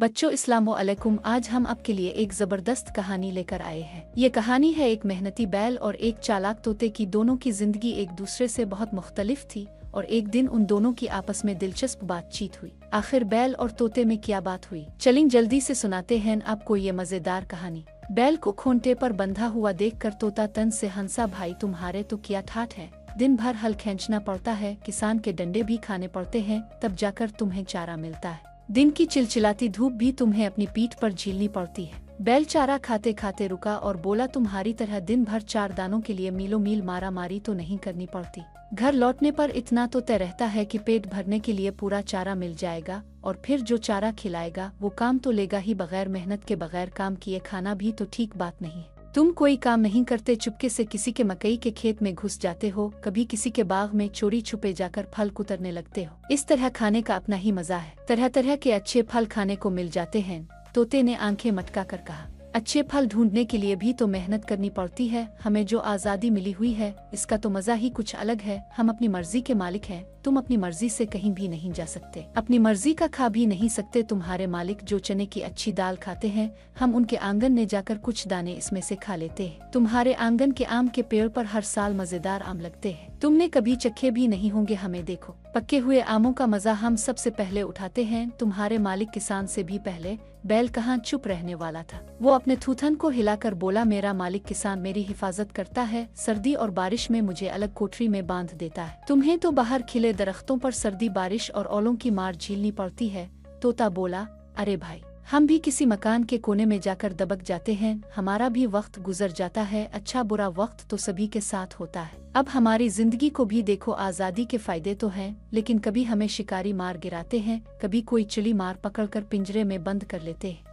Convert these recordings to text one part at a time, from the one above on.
बच्चों अस्सलामुअलैकुम। आज हम आपके लिए एक ज़बरदस्त कहानी लेकर आए हैं। ये कहानी है एक मेहनती बैल और एक चालाक तोते की। दोनों की जिंदगी एक दूसरे से बहुत मुख्तलिफ थी और एक दिन उन दोनों की आपस में दिलचस्प बातचीत हुई। आखिर बैल और तोते में क्या बात हुई, चलिए जल्दी से सुनाते हैं आपको ये मजेदार कहानी। बैल को खूंटे पर बंधा हुआ देखकर तोता तन से हंसा, भाई तुम्हारे तो क्या ठाठ है, दिन भर हल खींचना पड़ता है, किसान के डंडे भी खाने पड़ते हैं, तब जाकर तुम्हें चारा मिलता है। दिन की चिलचिलाती धूप भी तुम्हें अपनी पीठ पर झेलनी पड़ती है। बैल चारा खाते खाते रुका और बोला, तुम्हारी तरह दिन भर चार दानों के लिए मीलों मील मारा मारी तो नहीं करनी पड़ती। घर लौटने पर इतना तो तय रहता है कि पेट भरने के लिए पूरा चारा मिल जाएगा, और फिर जो चारा खिलाएगा वो काम तो लेगा ही, बगैर मेहनत के बगैर काम किए खाना भी तो ठीक बात नहीं है। तुम कोई काम नहीं करते, चुपके से किसी के मकई के खेत में घुस जाते हो, कभी किसी के बाग में चोरी छुपे जाकर फल कुतरने लगते हो। इस तरह खाने का अपना ही मजा है, तरह तरह के अच्छे फल खाने को मिल जाते हैं। तोते ने आंखें मटका कर कहा, अच्छे फल ढूंढने के लिए भी तो मेहनत करनी पड़ती है, हमें जो आज़ादी मिली हुई है इसका तो मजा ही कुछ अलग है। हम अपनी मर्जी के मालिक हैं, तुम अपनी मर्जी से कहीं भी नहीं जा सकते, अपनी मर्जी का खा भी नहीं सकते। तुम्हारे मालिक जो चने की अच्छी दाल खाते हैं, हम उनके आंगन में जाकर कुछ दाने इसमें से खा लेते हैं। तुम्हारे आंगन के आम के पेड़ पर हर साल मजेदार आम लगते हैं, तुमने कभी चखे भी नहीं होंगे, हमें देखो, पके हुए आमों का मजा हम सबसे पहले उठाते हैं, तुम्हारे मालिक किसान से भी पहले। बैल कहाँ चुप रहने वाला था, वो अपने थूथन को हिलाकर बोला, मेरा मालिक किसान मेरी हिफाजत करता है, सर्दी और बारिश में मुझे अलग कोठरी में बांध देता है, तुम्हें तो बाहर खिले दरख्तों पर सर्दी बारिश और ओलों की मार झेलनी पड़ती है। तोता बोला, अरे भाई, हम भी किसी मकान के कोने में जाकर दबक जाते हैं, हमारा भी वक्त गुजर जाता है, अच्छा बुरा वक्त तो सभी के साथ होता है। अब हमारी जिंदगी को भी देखो, आज़ादी के फायदे तो हैं, लेकिन कभी हमें शिकारी मार गिराते हैं, कभी कोई चिड़ी मार पकड़कर पिंजरे में बंद कर लेते हैं,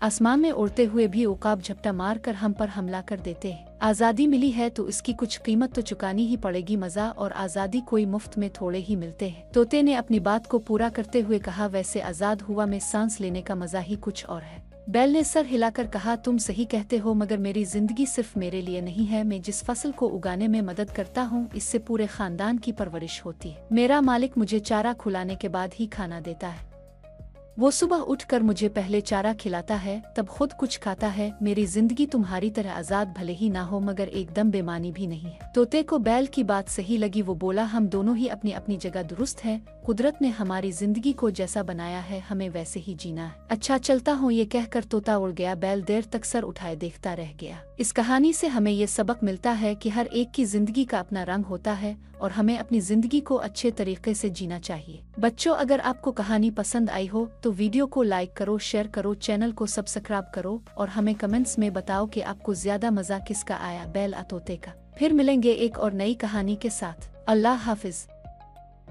आसमान में उड़ते हुए भी उकाब झपटा मार कर हम पर हमला कर देते हैं। आज़ादी मिली है तो इसकी कुछ कीमत तो चुकानी ही पड़ेगी, मजा और आज़ादी कोई मुफ्त में थोड़े ही मिलते हैं। तोते ने अपनी बात को पूरा करते हुए कहा, वैसे आज़ाद हुआ में सांस लेने का मजा ही कुछ और है। बैल ने सर हिलाकर कहा, तुम सही कहते हो, मगर मेरी जिंदगी सिर्फ मेरे लिए नहीं है, मैं जिस फसल को उगाने में मदद करता हूँ इससे पूरे खानदान की परवरिश होती है। मेरा मालिक मुझे चारा खुलाने के बाद ही खाना देता है, वो सुबह उठकर मुझे पहले चारा खिलाता है, तब खुद कुछ खाता है। मेरी जिंदगी तुम्हारी तरह आजाद भले ही ना हो, मगर एकदम बेमानी भी नहीं है। तोते को बैल की बात सही लगी, वो बोला, हम दोनों ही अपनी अपनी जगह दुरुस्त हैं, कुदरत ने हमारी जिंदगी को जैसा बनाया है हमें वैसे ही जीना है। अच्छा चलता हूँ, ये कहकर तोता उड़ गया। बैल देर तक सर उठाए देखता रह गया। इस कहानी से हमें ये सबक मिलता है कि हर एक की जिंदगी का अपना रंग होता है और हमें अपनी जिंदगी को अच्छे तरीके से जीना चाहिए। बच्चों, अगर आपको कहानी पसंद आई हो तो वीडियो को लाइक करो, शेयर करो, चैनल को सब्सक्राइब करो और हमें कमेंट्स में बताओ कि आपको ज्यादा मजा किसका आया, बैल या तोते का। फिर मिलेंगे एक और नई कहानी के साथ। अल्लाह हाफिज।